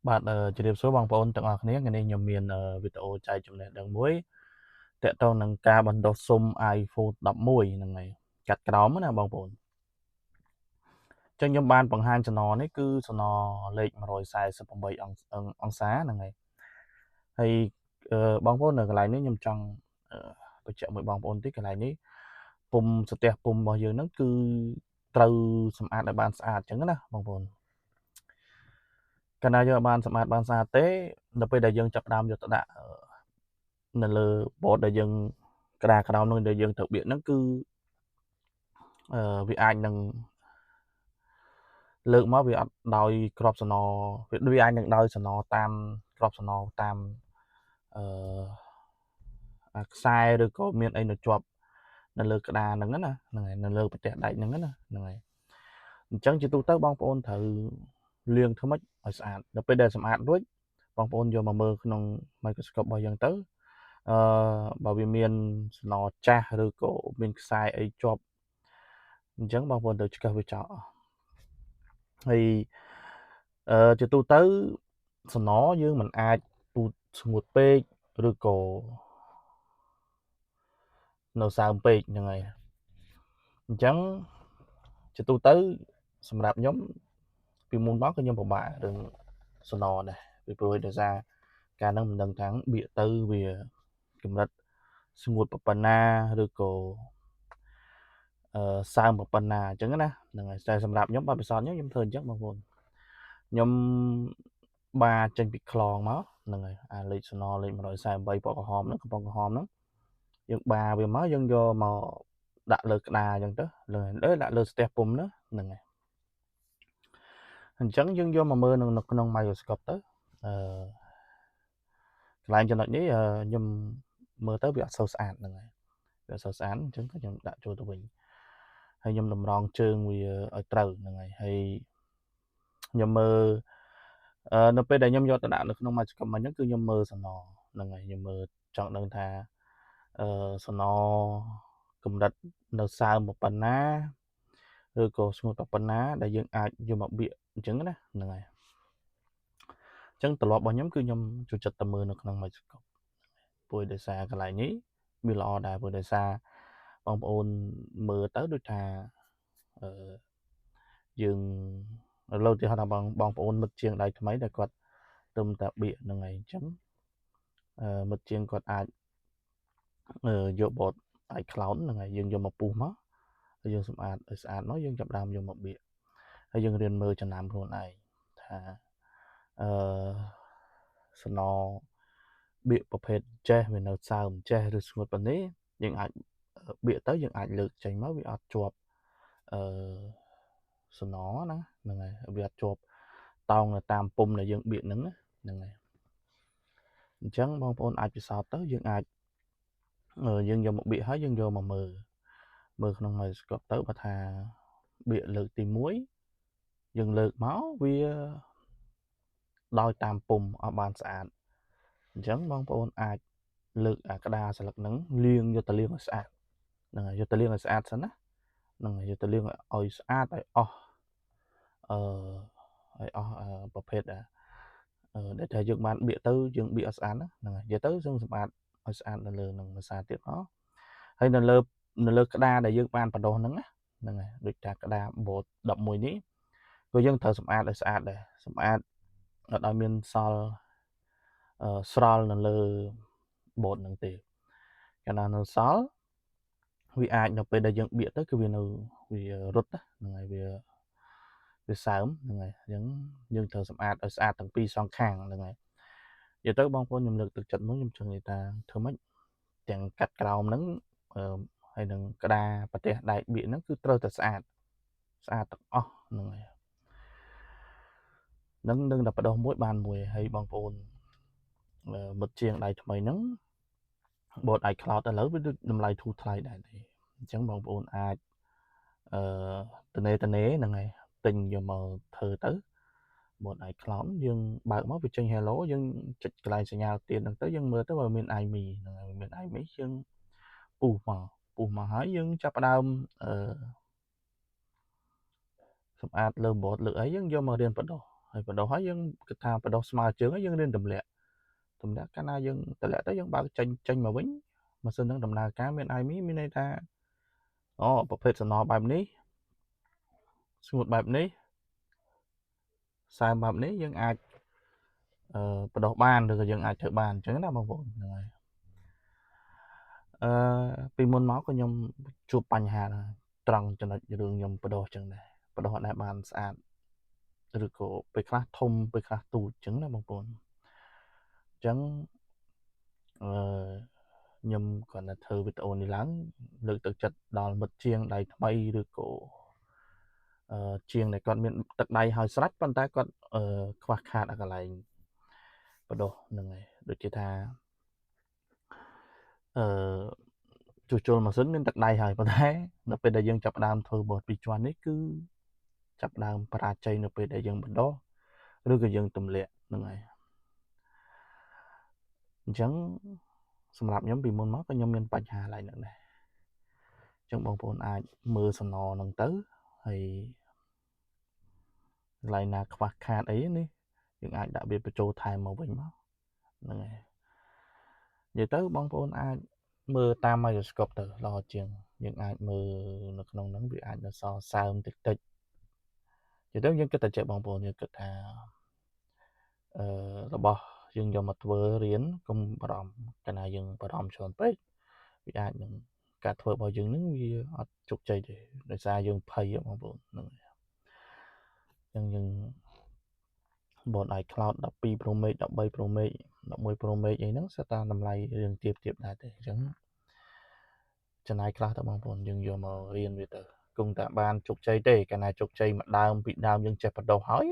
បាទជំរាបសួរបងប្អូនទាំងអស់គ្នាថ្ងៃនេះខ្ញុំមានវីដេអូចែកចំណេះដឹងមួយទាក់ទងនឹងការបណ្ដុះស៊ុំ iPhone 11ហ្នឹងហើយកាត់ក្រោមណាបងប្អូនចឹងខ្ញុំបានបង្ហាញសំណនេះគឺសំណលេខ148អង្សាហ្នឹងហើយបងប្អូននៅកន្លែងនេះខ្ញុំចង់បញ្ជាក់មួយបងប្អូនតិចកន្លែងនេះពុំសទះពុំរបស់យើងហ្នឹងគឺត្រូវសម្អាតឲ្យបានស្អាតចឹងណាបងប្អូនកាលណាយើងបានសម្អាតបានស្អាតទេនៅពេលដែលយើងចាប់ផ្ដើមយកទៅដាក់នៅលើ board ដែលយើងក្តារក្រោមនឹងដែលយើងត្រូវបៀកហ្នឹងគឺវាអាចនឹងលើកមកវាអត់ដោយក្របសណវាអាចនឹងដោយសណតាមក្របសណតាមខ្សែឬក៏មានអីនៅជាប់នៅលើក្តារហ្នឹងណាហ្នឹងហើយនៅលើប្រទេសដែកហ្នឹងណាហ្នឹងហើយអញ្ចឹងជាទូទៅបងប្អូនត្រូវលាងធ្វើម៉េចឲ្យស្អាតដល់ពេលដែលសម្អាតរួចបងប្អូនយកមកមើលក្នុង microscope របស់យើងទៅបើវាមានសណចាស់ឬក៏មានខ្សែអីជាប់អញ្ចឹងបងប្អូនត្រូវឆ្កឹះវាចោលអស់ហើយជាទូទៅសណយើងមិនអាចពូតស្ងួតពេកឬក៏នៅសើមពេកហ្នឹងហើយអញ្ចឹងជាទូទៅសម្រាប់ខ្ញុំពីមុនមកគឺខ្ញុំពិបាករឿងសណដែរពីព្រោះដោយសារការហ្នឹងមិនដឹងថាបៀកទៅវាកម្រិតស្ងួតប៉ុណ្ណាឬក៏សើមប៉ុណ្ណាអញ្ចឹងណាហ្នឹងហើយតែសម្រាប់ខ្ញុំបទពិសោធន៍ខ្ញុំធ្វើអញ្ចឹងបងប្អូនខ្ញុំបាចេញពីខ្លងមកហ្នឹងហើយអាលេខសណលេខ148ពណ៌ក្រហមហ្នឹងកំប៉ុងក្រហមហ្នឹងយើងបាវាមកយើងយកមកដាក់លើក្តារអញ្ចឹងទៅលើដាក់លើស្ទះពុំហ្នឹងហើយអញ្ចឹងយើងយកមកមើលនៅក្នុង microscope ទៅកន្លែងចំណុចនេះខ្ញុំមើលទៅវាអត់សូវស្អាតហ្នឹងហើយវាអត់សូវស្អាតអញ្ចឹងខ្ញុំដាក់ចូលទៅវិញហើយខ្ញុំតម្រង់ជើងវាឲ្យត្រូវហ្នឹងហើយខ្ញុំមើលនៅពេលដែលខ្ញុំយកទៅដាក់នៅក្នុង microscope ហ្នឹងគឺខ្ញុំមើលសំណហ្នឹងហើយខ្ញុំមើលចង់ដឹងថាសំណកម្រិតនៅសើមប៉ុណ្ណាឬក៏ស្ងួតប៉ុណ្ណាដែលយើងអាចយកមកបៀកអញ្ចឹងណាហ្នឹងហើយអញ្ចឹងទម្លាប់របស់ខ្ញុំគឺខ្ញុំចូលចិត្តតែមើលនៅក្នុង microscope ព្រោះដោយសារកន្លែងនេះវាល្អដែរព្រោះដោយសារបងប្អូនមើលទៅដូចថាយើងឥឡូវទីហោថាបងប្អូនមិត្តជាងដៃថ្មីដែលគាត់ទឹមតែបៀកហ្នឹងហើយអញ្ចឹងមិត្តជាងគាត់អាចយក board iCloud ហ្នឹងហើយយើងយកមកពុះមកហើយយើងសម្អាតឲ្យស្អាតមកយើងចាប់ដើមយកមកបៀកហើយយើងរៀនមើលចំណាំខ្លួនឯងថាសំណបៀកប្រភេទចេះវានៅសើមចេះឬស្ងួតប៉ុណ្នេះយើងអាចបៀកទៅយើងអាចលើកចេញមកវាអត់ជាប់សំណណាហ្នឹងហើយវាអត់ជាប់តោងនៅតាមពុំដែលយើងបៀកហ្នឹងហ្នឹងហើយអញ្ចឹងបងប្អូនអាចពិសោធន៍ទៅយើងអាចយើងយកមកបៀកហើយយើងយកមកមើលក្នុង microscope ទៅបើថាបៀកលើកទី1យើងលើកមកវាដោយតាមពុំឲ្យបានស្អាតអញ្ចឹងបងប្អូនអាចលើកអាក្តារស្លឹកហ្នឹងលាងយកទៅលាងឲ្យស្អាតហ្នឹងហើយយកទៅលាងឲ្យស្អាតសិនណាហ្នឹងហើយយកទៅលាងឲ្យស្អាតឲ្យអស់ប្រភេទដែលថាយើងបានបៀកទៅយើងបៀកឲ្យស្អាតណាហ្នឹងហើយនិយាយទៅយើងសម្អាតឲ្យស្អាតនៅលើនឹងភាសាទៀតមកហើយនៅលើក្តារដែលយើងបានបដោះហ្នឹងហ្នឹងហើយដូចថាក្តារបូត11នេះក៏យើងត្រូវសម្អាតឲ្យស្អាតដែរសម្អាតអត់ឲ្យមានសល់ស្រល់នៅលើបូតហ្នឹងទេកាលណានៅសល់វាអាចនៅពេលដែលយើងបៀកទៅគឺវានៅវារត់ហ្នឹងហើយវាសើមហ្នឹងហើយអញ្ចឹងយើងត្រូវសម្អាតឲ្យស្អាតទាំងពីរសងខាងហ្នឹងហើយនិយាយទៅបងប្អូនខ្ញុំលើកទឹកចិត្តមួយខ្ញុំចង់និយាយថាធ្វើម៉េចទាំងកាត់ក្រោមហ្នឹងហើយនឹងក្តារប្រទេសដែកបៀកហ្នឹងគឺត្រូវតែស្អាតទាំងអស់ហ្នឹងហើយនឹងតែបដោះមួយបានមួយហើយបងប្អូនមិត្តជាងដៃថ្មីហ្នឹងបូត iCloud ឥឡូវវាតម្លៃធូរថ្លៃដែរទេអញ្ចឹងបងប្អូនអាចទនេហ្នឹងហើយទិញយកមកធ្វើទៅបូត iCloud យើងបើកមកវាចេញ hello យើងចុចកន្លែងសញ្ញាទៀតហ្នឹងទៅយើងមើលទៅបើមាន iMe ហ្នឹងហើយមាន iMe យើងពុះមកហើយយើងចាប់ផ្ដើមសម្អាតលើ board លើអីយើងយកមករៀនបដោះ ហើយបដោះហើយយើងគិតថាបដោះស្មើជើងហើយយើងរៀនទម្លាក់កាលណាយើងទម្លាក់ទៅយើងបើកចេញមកវិញម៉ាស៊ីននឹងដំណើរការមាន IMEI មានន័យថាប្រភេទសំណបែបនេះស្ងួតបែបនេះសើមបែបនេះយើងអាចបដោះបានឬក៏យើងអាចធ្វើបានអញ្ចឹងណាបងប្អូនហ្នឹងហើយពីមុនមកក៏ខ្ញុំជួបបញ្ហាត្រង់ចំណុចរឿងខ្ញុំបដោះអញ្ចឹងដែរបដោះអត់ដែលបានស្អាតឬក៏ពេលខ្លះធំពេលខ្លះទូចអញ្ចឹងណាបងប្អូនអញ្ចឹងខ្ញុំគាត់ទៅធ្វើវីដេអូនេះឡើងលើកទឹកចិត្តដល់មិត្តជាងដៃថ្មីឬក៏ជាងដែលគាត់មានទឹកដៃហើយស្រេចប៉ុន្តែគាត់ខ្វះខាតអាកន្លែងបដោះហ្នឹងហើយដូចជាថាជួសជុលម៉ាស៊ីនមានទឹកដៃហើយប៉ុន្តែនៅពេលដែលយើងចាប់ផ្ដើមធ្វើបោះពីជាន់នេះគឺចាប់ផ្ដើមបរាជ័យនៅពេលដែលយើងបដោះឬក៏យើងទម្លាក់ហ្នឹងហើយអញ្ចឹងសម្រាប់ខ្ញុំពីមុនមកក៏ខ្ញុំមានបញ្ហាឡើងហ្នឹងដែរអញ្ចឹងបងប្អូនអាចមើលសំណហ្នឹងទៅហើយកន្លែងណាខ្វះខាតអីនេះយើងអាចដាក់វាបញ្ចូលថែមមកវិញមកហ្នឹងហើយនិយាយទៅបងប្អូនអាចមើលតាម microscope ទៅល្អជាងយើងអាចមើលនៅក្នុងហ្នឹងវាអាចនៅសល់សើមតិចនិយាយទៅយើងគិតតែចេះបងប្អូនយើងគិតថារបស់យើងយកមកធ្វើរៀនកុំបារម្ភកាលណាយើងបារម្ភច្រើនពេកវាអាចនឹងការធ្វើរបស់យើងហ្នឹងវាអត់ជោគជ័យទេដោយសារយើងភ័យបងប្អូនហ្នឹងអញ្ចឹងយើងបង iCloud 12 Pro Max 13 Pro Max 11 Pro Max អីហ្នឹងសិតតែតម្លៃរឿងទៀបដែរទេអញ្ចឹងចំណាយខ្លះទៅបងប្អូនយើងយកមករៀនវាទៅគង់តែបានជោគជ័យទេកាលណាជោគជ័យមួយដើមពីដើមយើងចេះបដោះហើយ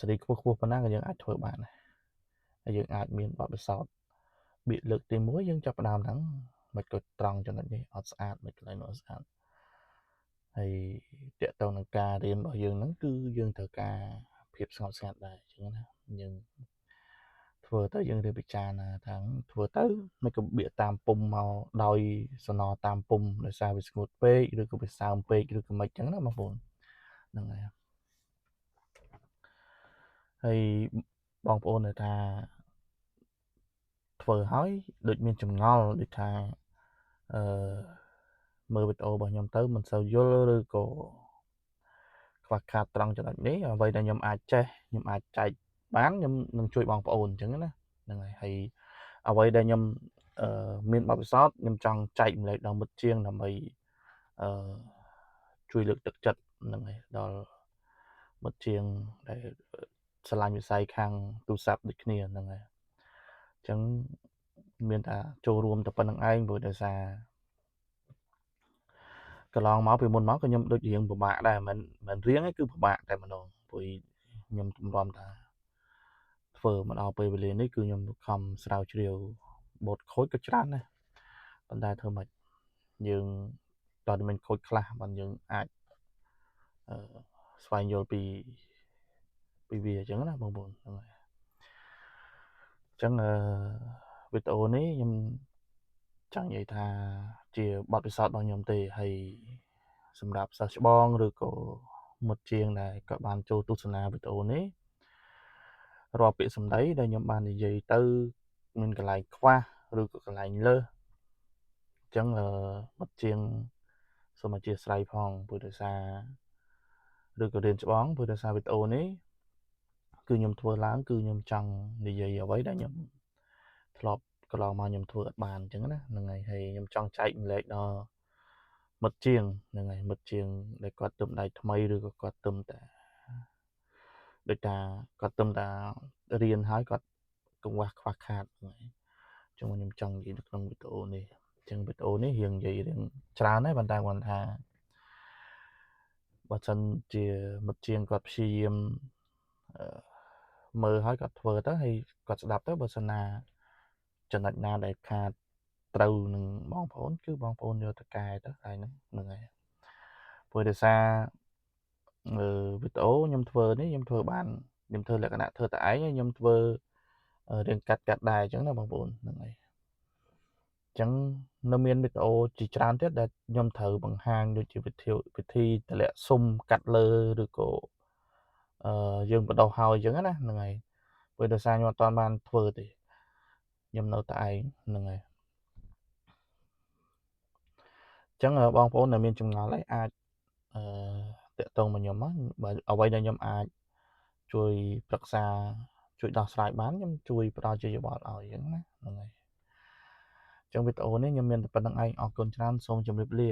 សេរីខ្ពស់ប៉ុណ្ណាក៏យើងអាចធ្វើបានដែរហើយយើងអាចមានបទពិសោធន៍បៀកលើកទី1យើងចាប់ផ្ដើមហ្នឹងមិនក៏ត្រង់ចំណុចនេះអត់ស្អាតមិនកន្លែងនោះអត់ស្អាតហើយតកតងនឹងការរៀនរបស់យើងហ្នឹងគឺយើងត្រូវការភាពស្ងប់ស្ងាត់ដែរអញ្ចឹងណាយើងធ្វើទៅយើងរៀនពិចារណាថាធ្វើទៅមិនក៏បៀកតាមពុំមកដោយសំណតាមពុំដោយសារវាស្ងួតពេកឬក៏វាសើមពេកឬក៏មិនអញ្ចឹងណាបងប្អូនហ្នឹងហើយបងប្អូននៅថាធ្វើហើយដូចមានចម្ងល់ដូចថាមើលវីដេអូរបស់ខ្ញុំទៅមិនសូវយល់ឬក៏ខ្វះខាតត្រង់ចំណុចនេះអ្វីដែលខ្ញុំអាចចេះខ្ញុំអាចចែកបានខ្ញុំនឹងជួយបងប្អូនអញ្ចឹងណាហ្នឹងហើយអ្វីដែលខ្ញុំមានបទពិសោធន៍ខ្ញុំចង់ចែកម្លែកដល់មិត្តជាងដើម្បីជួយលើកទឹកចិត្តហ្នឹងហើយដល់មិត្តជាងដែលឆ្លាញ់វិស័យខាងទូរស័ព្ទដូចគ្នាហ្នឹងហើយអញ្ចឹងមានថាចូលរួមតែប៉ុណ្្នឹងឯងព្រោះដោយសារកន្លងមកពីមុនមកក៏ខ្ញុំដូចរៀងពិបាកដែរមិនរៀងទេគឺពិបាកតែម្ដងព្រោះខ្ញុំទម្រាំថាធ្វើមកដល់ពេលវេលានេះគឺខ្ញុំខំស្រាវជ្រាវបទខូចក៏ច្រើនដែរប៉ុន្តែធ្វើម៉េចយើងតើមានខូចខ្លះបានយើងអាចស្វែងយល់ពីវាអញ្ចឹងណាបងប្អូនហ្នឹងហើយអញ្ចឹងវីដេអូនេះខ្ញុំចង់និយាយថាជាបទពិសោធន៍របស់ខ្ញុំទេហើយសម្រាប់សិស្សច្បងឬក៏មិត្តជាងដែលគាត់បានចូលទស្សនាវីដេអូនេះរាល់ពាក្យសម្ដីដែលខ្ញុំបាននិយាយទៅមានកន្លែងខ្វះឬក៏កន្លែងលើសអញ្ចឹងមិត្តជាងសូមអធិស្ឋានផងព្រោះដោយសារឬក៏រៀនច្បងព្រោះដោយសារវីដេអូនេះគឺខ្ញុំធ្វើឡើងគឺខ្ញុំចង់និយាយអ្វីដែលខ្ញុំធ្លាប់កន្លងមកខ្ញុំធ្វើអត់បានអញ្ចឹងណាហ្នឹងហើយខ្ញុំចង់ចែកម្លែកដល់មិត្តជាងហ្នឹងហើយមិត្តជាងដែលគាត់ទើបដៃថ្មីឬក៏គាត់ទើបតែដូចថាគាត់ទើបតែរៀនហើយគាត់កង្វះខ្វះខាតហ្នឹងហើយអញ្ចឹងខ្ញុំចង់និយាយនៅក្នុងវីដេអូនេះអញ្ចឹងវីដេអូនេះរៀងនិយាយរឿងច្រើនដែរប៉ុន្តែគាត់ថាបើសិនជាមិត្តជាងគាត់ព្យាយាមមើលហើយគាត់ធ្វើទៅហើយគាត់ស្ដាប់ទៅបើសិនណាចំណុចណាដែលខាតត្រូវនឹងបងប្អូនគឺបងប្អូនយកទៅកែទៅហើយហ្នឹងហើយព្រោះដោយសារវីដេអូខ្ញុំធ្វើនេះខ្ញុំធ្វើបានខ្ញុំធ្វើលក្ខណៈធ្វើតែឯងខ្ញុំធ្វើរៀងកាត់ដែរអញ្ចឹងណាបងប្អូនហ្នឹងហើយអញ្ចឹងនៅមានវីដេអូជាច្រើនទៀតដែលខ្ញុំត្រូវបង្ហាញដូចជាវិធីតម្លាក់ស៊ុំកាត់លើឬក៏ យើងបដោះហើយអញ្ចឹងណាហ្នឹងហើយព្រោះដោយសារខ្ញុំអត់ទាន់បានធ្វើទេខ្ញុំនៅតែឯងហ្នឹងហើយអញ្ចឹងបងប្អូនដែលមានចម្ងល់ហើយអាចតាក់ទងមកខ្ញុំមកបើអ្វីដែលខ្ញុំអាចជួយប្រឹក្សាជួយដោះស្រាយបានខ្ញុំជួយផ្ដល់ជាយោបល់ឲ្យអញ្ចឹងណាហ្នឹងហើយអញ្ចឹងវីដេអូនេះខ្ញុំមានតែប៉ុណ្្នឹងឯងអរគុណច្រើនសូមជម្រាបលា